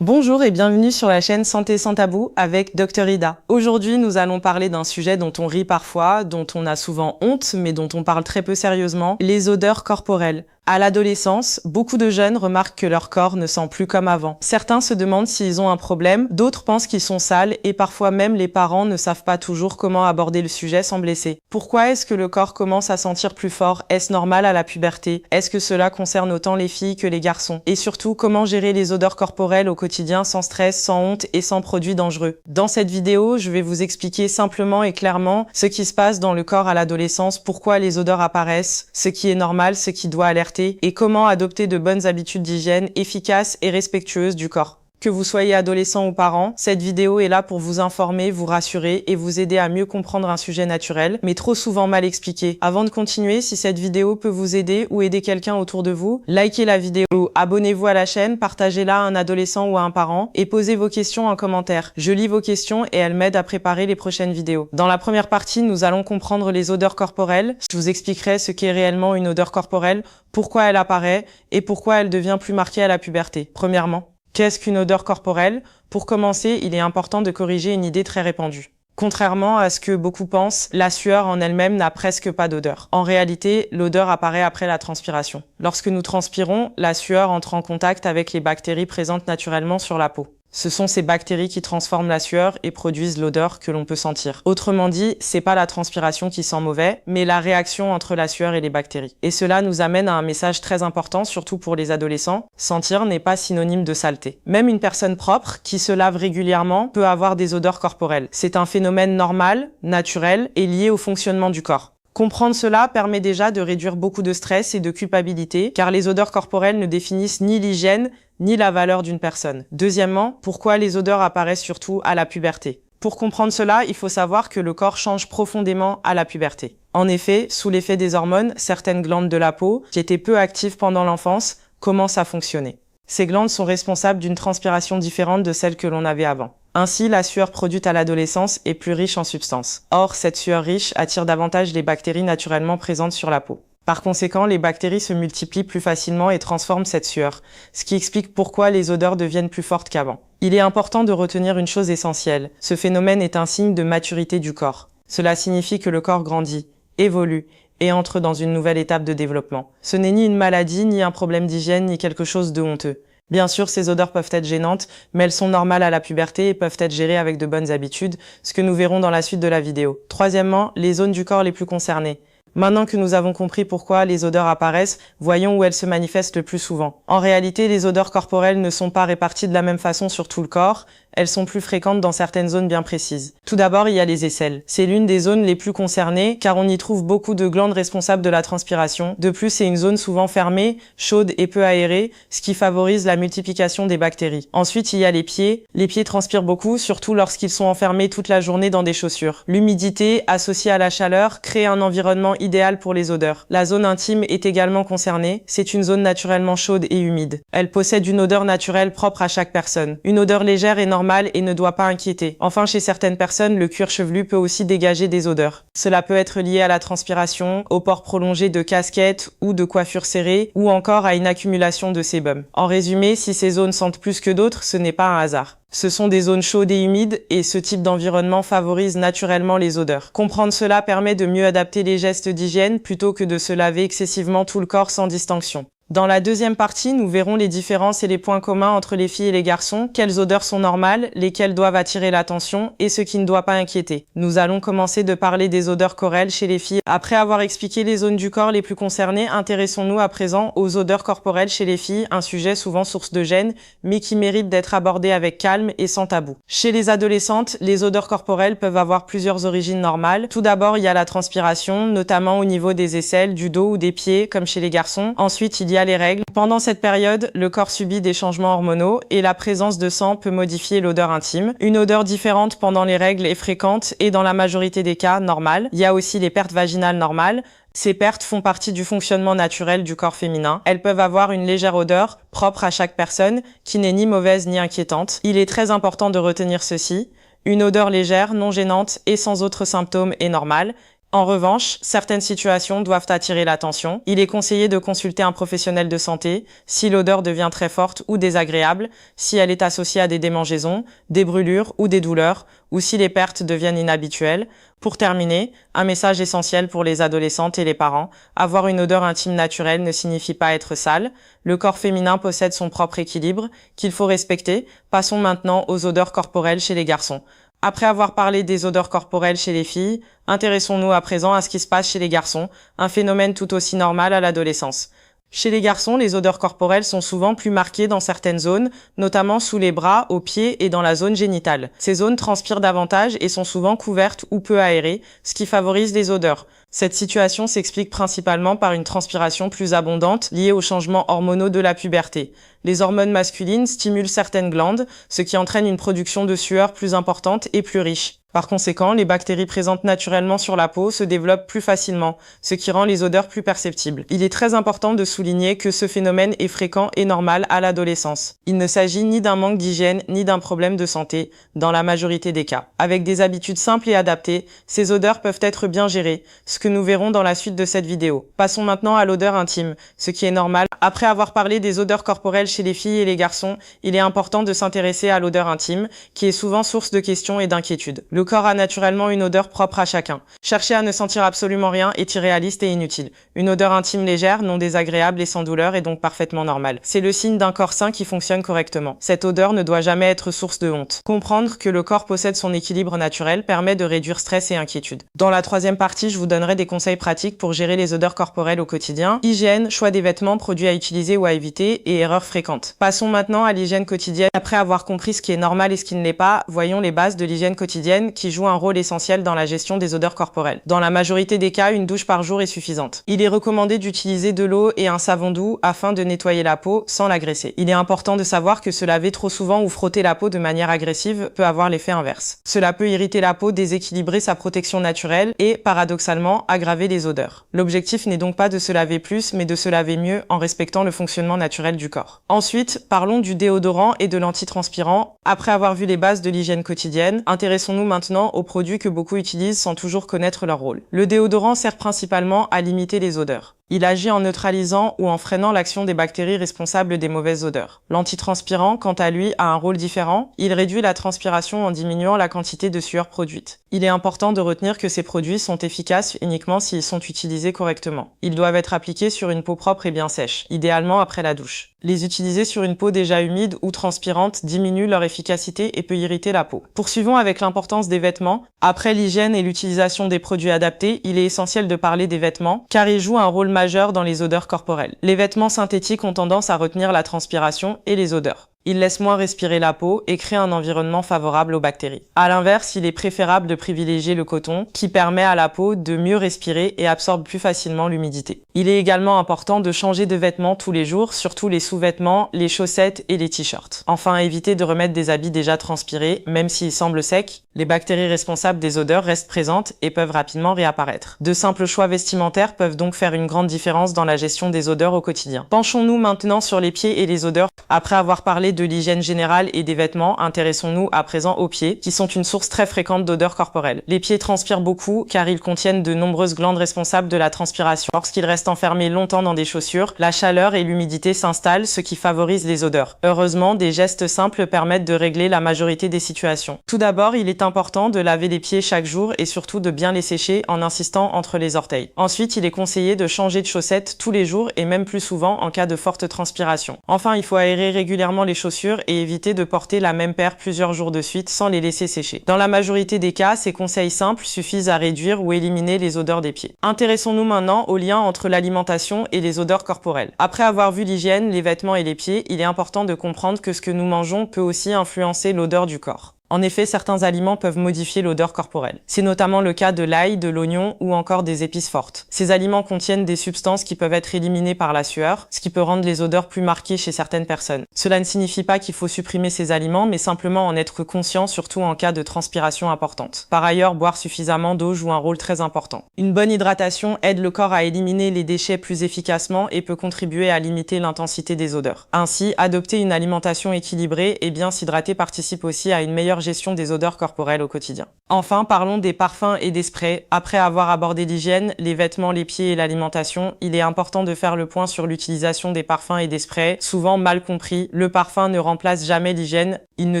Bonjour et bienvenue sur la chaîne Santé sans tabou avec Dr Ida. Aujourd'hui, nous allons parler d'un sujet dont on rit parfois, dont on a souvent honte, mais dont on parle très peu sérieusement, les odeurs corporelles. À l'adolescence, beaucoup de jeunes remarquent que leur corps ne sent plus comme avant. Certains se demandent s'ils ont un problème, d'autres pensent qu'ils sont sales et parfois même les parents ne savent pas toujours comment aborder le sujet sans blesser. Pourquoi est-ce que le corps commence à sentir plus fort? Est-ce normal à la puberté? Est-ce que cela concerne autant les filles que les garçons? Et surtout, comment gérer les odeurs corporelles au quotidien sans stress, sans honte et sans produits dangereux? Dans cette vidéo, je vais vous expliquer simplement et clairement ce qui se passe dans le corps à l'adolescence, pourquoi les odeurs apparaissent, ce qui est normal, ce qui doit alerter et comment adopter de bonnes habitudes d'hygiène efficaces et respectueuses du corps. Que vous soyez adolescent ou parent, cette vidéo est là pour vous informer, vous rassurer et vous aider à mieux comprendre un sujet naturel, mais trop souvent mal expliqué. Avant de continuer, si cette vidéo peut vous aider ou aider quelqu'un autour de vous, likez la vidéo, abonnez-vous à la chaîne, partagez-la à un adolescent ou à un parent et posez vos questions en commentaire. Je lis vos questions et elles m'aident à préparer les prochaines vidéos. Dans la première partie, nous allons comprendre les odeurs corporelles. Je vous expliquerai ce qu'est réellement une odeur corporelle, pourquoi elle apparaît et pourquoi elle devient plus marquée à la puberté. Premièrement, qu'est-ce qu'une odeur corporelle? Pour commencer, il est important de corriger une idée très répandue. Contrairement à ce que beaucoup pensent, la sueur en elle-même n'a presque pas d'odeur. En réalité, l'odeur apparaît après la transpiration. Lorsque nous transpirons, la sueur entre en contact avec les bactéries présentes naturellement sur la peau. Ce sont ces bactéries qui transforment la sueur et produisent l'odeur que l'on peut sentir. Autrement dit, c'est pas la transpiration qui sent mauvais, mais la réaction entre la sueur et les bactéries. Et cela nous amène à un message très important, surtout pour les adolescents. Sentir n'est pas synonyme de saleté. Même une personne propre, qui se lave régulièrement, peut avoir des odeurs corporelles. C'est un phénomène normal, naturel et lié au fonctionnement du corps. Comprendre cela permet déjà de réduire beaucoup de stress et de culpabilité, car les odeurs corporelles ne définissent ni l'hygiène, ni la valeur d'une personne. Deuxièmement, pourquoi les odeurs apparaissent surtout à la puberté? Pour comprendre cela, il faut savoir que le corps change profondément à la puberté. En effet, sous l'effet des hormones, certaines glandes de la peau, qui étaient peu actives pendant l'enfance, commencent à fonctionner. Ces glandes sont responsables d'une transpiration différente de celle que l'on avait avant. Ainsi, la sueur produite à l'adolescence est plus riche en substances. Or, cette sueur riche attire davantage les bactéries naturellement présentes sur la peau. Par conséquent, les bactéries se multiplient plus facilement et transforment cette sueur, ce qui explique pourquoi les odeurs deviennent plus fortes qu'avant. Il est important de retenir une chose essentielle. Ce phénomène est un signe de maturité du corps. Cela signifie que le corps grandit, évolue et entre dans une nouvelle étape de développement. Ce n'est ni une maladie, ni un problème d'hygiène, ni quelque chose de honteux. Bien sûr, ces odeurs peuvent être gênantes, mais elles sont normales à la puberté et peuvent être gérées avec de bonnes habitudes, ce que nous verrons dans la suite de la vidéo. Troisièmement, les zones du corps les plus concernées. Maintenant que nous avons compris pourquoi les odeurs apparaissent, voyons où elles se manifestent le plus souvent. En réalité, les odeurs corporelles ne sont pas réparties de la même façon sur tout le corps, elles sont plus fréquentes dans certaines zones bien précises. Tout d'abord, il y a les aisselles. C'est l'une des zones les plus concernées car on y trouve beaucoup de glandes responsables de la transpiration. De plus, c'est une zone souvent fermée, chaude et peu aérée, ce qui favorise la multiplication des bactéries. Ensuite, il y a les pieds. Les pieds transpirent beaucoup, surtout lorsqu'ils sont enfermés toute la journée dans des chaussures. L'humidité, associée à la chaleur, crée un environnement idéal pour les odeurs. La zone intime est également concernée. C'est une zone naturellement chaude et humide. Elle possède une odeur naturelle propre à chaque personne. Une odeur légère est normale et ne doit pas inquiéter. Enfin, chez certaines personnes, le cuir chevelu peut aussi dégager des odeurs. Cela peut être lié à la transpiration, au port prolongé de casquettes ou de coiffures serrées, ou encore à une accumulation de sébum. En résumé, si ces zones sentent plus que d'autres, ce n'est pas un hasard. Ce sont des zones chaudes et humides et ce type d'environnement favorise naturellement les odeurs. Comprendre cela permet de mieux adapter les gestes d'hygiène plutôt que de se laver excessivement tout le corps sans distinction. Dans la deuxième partie, nous verrons les différences et les points communs entre les filles et les garçons, quelles odeurs sont normales, lesquelles doivent attirer l'attention et ce qui ne doit pas inquiéter. Nous allons commencer de parler des odeurs corporelles chez les filles. Après avoir expliqué les zones du corps les plus concernées, intéressons-nous à présent aux odeurs corporelles chez les filles, un sujet souvent source de gêne, mais qui mérite d'être abordé avec calme et sans tabou. Chez les adolescentes, les odeurs corporelles peuvent avoir plusieurs origines normales. Tout d'abord, il y a la transpiration, notamment au niveau des aisselles, du dos ou des pieds, comme chez les garçons. Ensuite, il y a les règles. Pendant cette période, le corps subit des changements hormonaux et la présence de sang peut modifier l'odeur intime. Une odeur différente pendant les règles est fréquente et dans la majorité des cas, normale. Il y a aussi les pertes vaginales normales. Ces pertes font partie du fonctionnement naturel du corps féminin. Elles peuvent avoir une légère odeur propre à chaque personne qui n'est ni mauvaise ni inquiétante. Il est très important de retenir ceci. Une odeur légère, non gênante et sans autres symptômes est normale. En revanche, certaines situations doivent attirer l'attention. Il est conseillé de consulter un professionnel de santé si l'odeur devient très forte ou désagréable, si elle est associée à des démangeaisons, des brûlures ou des douleurs, ou si les pertes deviennent inhabituelles. Pour terminer, un message essentiel pour les adolescentes et les parents. Avoir une odeur intime naturelle ne signifie pas être sale. Le corps féminin possède son propre équilibre, qu'il faut respecter. Passons maintenant aux odeurs corporelles chez les garçons. Après avoir parlé des odeurs corporelles chez les filles, intéressons-nous à présent à ce qui se passe chez les garçons, un phénomène tout aussi normal à l'adolescence. Chez les garçons, les odeurs corporelles sont souvent plus marquées dans certaines zones, notamment sous les bras, aux pieds et dans la zone génitale. Ces zones transpirent davantage et sont souvent couvertes ou peu aérées, ce qui favorise les odeurs. Cette situation s'explique principalement par une transpiration plus abondante liée aux changements hormonaux de la puberté. Les hormones masculines stimulent certaines glandes, ce qui entraîne une production de sueur plus importante et plus riche. Par conséquent, les bactéries présentes naturellement sur la peau se développent plus facilement, ce qui rend les odeurs plus perceptibles. Il est très important de souligner que ce phénomène est fréquent et normal à l'adolescence. Il ne s'agit ni d'un manque d'hygiène ni d'un problème de santé, dans la majorité des cas. Avec des habitudes simples et adaptées, ces odeurs peuvent être bien gérées, ce que nous verrons dans la suite de cette vidéo. Passons maintenant à l'odeur intime, ce qui est normal. Après avoir parlé des odeurs corporelles chez les filles et les garçons, il est important de s'intéresser à l'odeur intime, qui est souvent source de questions et d'inquiétudes. Le corps a naturellement une odeur propre à chacun. Chercher à ne sentir absolument rien est irréaliste et inutile. Une odeur intime légère, non désagréable et sans douleur est donc parfaitement normale. C'est le signe d'un corps sain qui fonctionne correctement. Cette odeur ne doit jamais être source de honte. Comprendre que le corps possède son équilibre naturel permet de réduire stress et inquiétude. Dans la troisième partie, je vous donnerai des conseils pratiques pour gérer les odeurs corporelles au quotidien. Hygiène, choix des vêtements, produits à utiliser ou à éviter et erreurs fréquentes. Passons maintenant à l'hygiène quotidienne. Après avoir compris ce qui est normal et ce qui ne l'est pas, voyons les bases de l'hygiène quotidienne qui joue un rôle essentiel dans la gestion des odeurs corporelles. Dans la majorité des cas, une douche par jour est suffisante. Il est recommandé d'utiliser de l'eau et un savon doux afin de nettoyer la peau sans l'agresser. Il est important de savoir que se laver trop souvent ou frotter la peau de manière agressive peut avoir l'effet inverse. Cela peut irriter la peau, déséquilibrer sa protection naturelle et, paradoxalement, aggraver les odeurs. L'objectif n'est donc pas de se laver plus, mais de se laver mieux en respectant le fonctionnement naturel du corps. Ensuite, parlons du déodorant et de l'antitranspirant. Après avoir vu les bases de l'hygiène quotidienne, intéressons-nous maintenant aux produits que beaucoup utilisent sans toujours connaître leur rôle. Le déodorant sert principalement à limiter les odeurs. Il agit en neutralisant ou en freinant l'action des bactéries responsables des mauvaises odeurs. L'antitranspirant, quant à lui, a un rôle différent. Il réduit la transpiration en diminuant la quantité de sueur produite. Il est important de retenir que ces produits sont efficaces uniquement s'ils sont utilisés correctement. Ils doivent être appliqués sur une peau propre et bien sèche, idéalement après la douche. Les utiliser sur une peau déjà humide ou transpirante diminue leur efficacité et peut irriter la peau. Poursuivons avec l'importance des vêtements. Après l'hygiène et l'utilisation des produits adaptés, il est essentiel de parler des vêtements, car ils jouent un rôle majeur dans les odeurs corporelles. Les vêtements synthétiques ont tendance à retenir la transpiration et les odeurs. Ils laissent moins respirer la peau et créent un environnement favorable aux bactéries. À l'inverse, il est préférable de privilégier le coton, qui permet à la peau de mieux respirer et absorbe plus facilement l'humidité. Il est également important de changer de vêtements tous les jours, surtout les sous-vêtements, les chaussettes et les t-shirts. Enfin, évitez de remettre des habits déjà transpirés, même s'ils semblent secs. Les bactéries responsables des odeurs restent présentes et peuvent rapidement réapparaître. De simples choix vestimentaires peuvent donc faire une grande différence dans la gestion des odeurs au quotidien. Penchons-nous maintenant sur les pieds et les odeurs. Après avoir parlé de l'hygiène générale et des vêtements, intéressons-nous à présent aux pieds, qui sont une source très fréquente d'odeurs corporelles. Les pieds transpirent beaucoup car ils contiennent de nombreuses glandes responsables de la transpiration. Lorsqu'ils restent enfermés longtemps dans des chaussures, la chaleur et l'humidité s'installent, ce qui favorise les odeurs. Heureusement, des gestes simples permettent de régler la majorité des situations. Tout d'abord, il est important de laver les pieds chaque jour et surtout de bien les sécher en insistant entre les orteils. Ensuite, il est conseillé de changer de chaussettes tous les jours et même plus souvent en cas de forte transpiration. Enfin, il faut aérer régulièrement les chaussures et éviter de porter la même paire plusieurs jours de suite sans les laisser sécher. Dans la majorité des cas, ces conseils simples suffisent à réduire ou éliminer les odeurs des pieds. Intéressons-nous maintenant au lien entre l'alimentation et les odeurs corporelles. Après avoir vu l'hygiène, les vêtements et les pieds, il est important de comprendre que ce que nous mangeons peut aussi influencer l'odeur du corps. En effet, certains aliments peuvent modifier l'odeur corporelle. C'est notamment le cas de l'ail, de l'oignon ou encore des épices fortes. Ces aliments contiennent des substances qui peuvent être éliminées par la sueur, ce qui peut rendre les odeurs plus marquées chez certaines personnes. Cela ne signifie pas qu'il faut supprimer ces aliments, mais simplement en être conscient, surtout en cas de transpiration importante. Par ailleurs, boire suffisamment d'eau joue un rôle très important. Une bonne hydratation aide le corps à éliminer les déchets plus efficacement et peut contribuer à limiter l'intensité des odeurs. Ainsi, adopter une alimentation équilibrée et bien s'hydrater participe aussi à une meilleure meilleure gestion des odeurs corporelles au quotidien. Enfin, parlons des parfums et des sprays. Après avoir abordé l'hygiène, les vêtements, les pieds et l'alimentation, il est important de faire le point sur l'utilisation des parfums et des sprays. Souvent mal compris, le parfum ne remplace jamais l'hygiène, il ne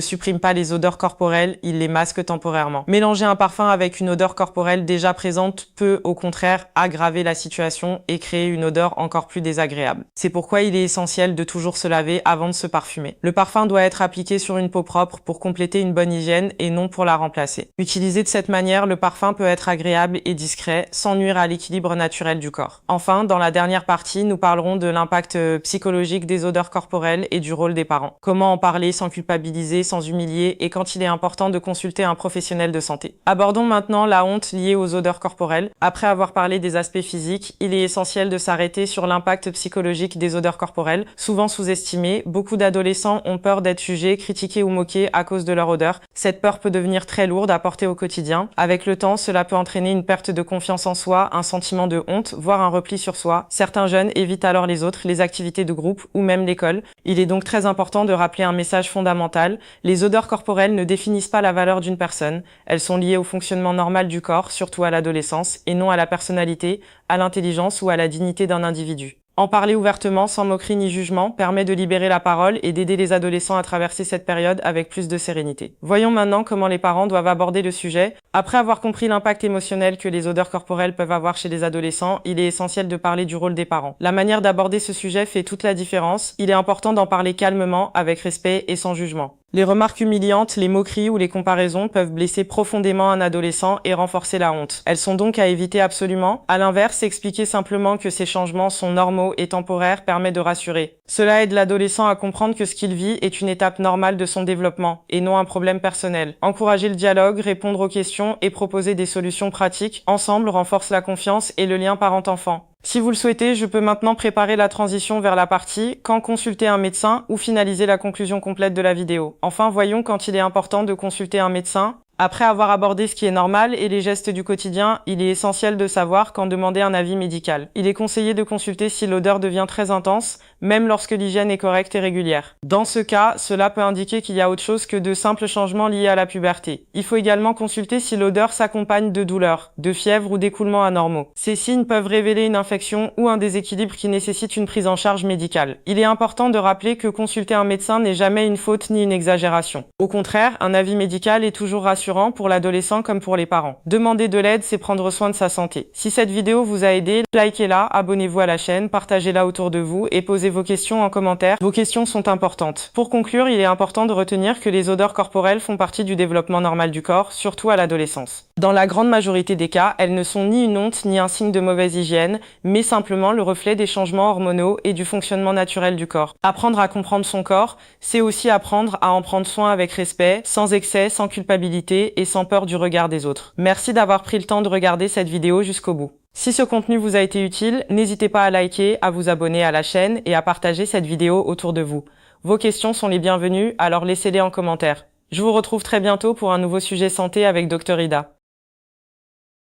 supprime pas les odeurs corporelles, il les masque temporairement. Mélanger un parfum avec une odeur corporelle déjà présente peut, au contraire, aggraver la situation et créer une odeur encore plus désagréable. C'est pourquoi il est essentiel de toujours se laver avant de se parfumer. Le parfum doit être appliqué sur une peau propre pour compléter une bonne hygiène et non pour la remplacer. Utilisé de cette manière, le parfum peut être agréable et discret, sans nuire à l'équilibre naturel du corps. Enfin, dans la dernière partie, nous parlerons de l'impact psychologique des odeurs corporelles et du rôle des parents. Comment en parler sans culpabiliser, sans humilier et quand il est important de consulter un professionnel de santé. Abordons maintenant la honte liée aux odeurs corporelles. Après avoir parlé des aspects physiques, il est essentiel de s'arrêter sur l'impact psychologique des odeurs corporelles. Souvent sous-estimé, beaucoup d'adolescents ont peur d'être jugés, critiqués ou moqués à cause de leur odeur. Cette peur peut devenir très lourde à porter au quotidien. Avec le temps, cela peut entraîner une perte de confiance en soi, un sentiment de honte, voire un repli sur soi. Certains jeunes évitent alors les autres, les activités de groupe ou même l'école. Il est donc très important de rappeler un message fondamental. Les odeurs corporelles ne définissent pas la valeur d'une personne. Elles sont liées au fonctionnement normal du corps, surtout à l'adolescence, et non à la personnalité, à l'intelligence ou à la dignité d'un individu. En parler ouvertement, sans moquerie ni jugement, permet de libérer la parole et d'aider les adolescents à traverser cette période avec plus de sérénité. Voyons maintenant comment les parents doivent aborder le sujet. Après avoir compris l'impact émotionnel que les odeurs corporelles peuvent avoir chez les adolescents, il est essentiel de parler du rôle des parents. La manière d'aborder ce sujet fait toute la différence. Il est important d'en parler calmement, avec respect et sans jugement. Les remarques humiliantes, les moqueries ou les comparaisons peuvent blesser profondément un adolescent et renforcer la honte. Elles sont donc à éviter absolument. À l'inverse, expliquer simplement que ces changements sont normaux et temporaires permet de rassurer. Cela aide l'adolescent à comprendre que ce qu'il vit est une étape normale de son développement et non un problème personnel. Encourager le dialogue, répondre aux questions et proposer des solutions pratiques ensemble renforce la confiance et le lien parent-enfant. Si vous le souhaitez, je peux maintenant préparer la transition vers la partie « Quand consulter un médecin » ou finaliser la conclusion complète de la vidéo. Enfin, voyons quand il est important de consulter un médecin. Après avoir abordé ce qui est normal et les gestes du quotidien, il est essentiel de savoir quand demander un avis médical. Il est conseillé de consulter si l'odeur devient très intense, même lorsque l'hygiène est correcte et régulière. Dans ce cas, cela peut indiquer qu'il y a autre chose que de simples changements liés à la puberté. Il faut également consulter si l'odeur s'accompagne de douleurs, de fièvre ou d'écoulements anormaux. Ces signes peuvent révéler une infection ou un déséquilibre qui nécessite une prise en charge médicale. Il est important de rappeler que consulter un médecin n'est jamais une faute ni une exagération. Au contraire, un avis médical est toujours rassurant pour l'adolescent comme pour les parents. Demander de l'aide, c'est prendre soin de sa santé. Si cette vidéo vous a aidé, likez-la, abonnez-vous à la chaîne, partagez-la autour de vous et posez vos questions en commentaire. Vos questions sont importantes. Pour conclure, il est important de retenir que les odeurs corporelles font partie du développement normal du corps, surtout à l'adolescence. Dans la grande majorité des cas, elles ne sont ni une honte ni un signe de mauvaise hygiène, mais simplement le reflet des changements hormonaux et du fonctionnement naturel du corps. Apprendre à comprendre son corps, c'est aussi apprendre à en prendre soin avec respect, sans excès, sans culpabilité et sans peur du regard des autres. Merci d'avoir pris le temps de regarder cette vidéo jusqu'au bout. Si ce contenu vous a été utile, n'hésitez pas à liker, à vous abonner à la chaîne et à partager cette vidéo autour de vous. Vos questions sont les bienvenues, alors laissez-les en commentaire. Je vous retrouve très bientôt pour un nouveau sujet santé avec Dr Ida.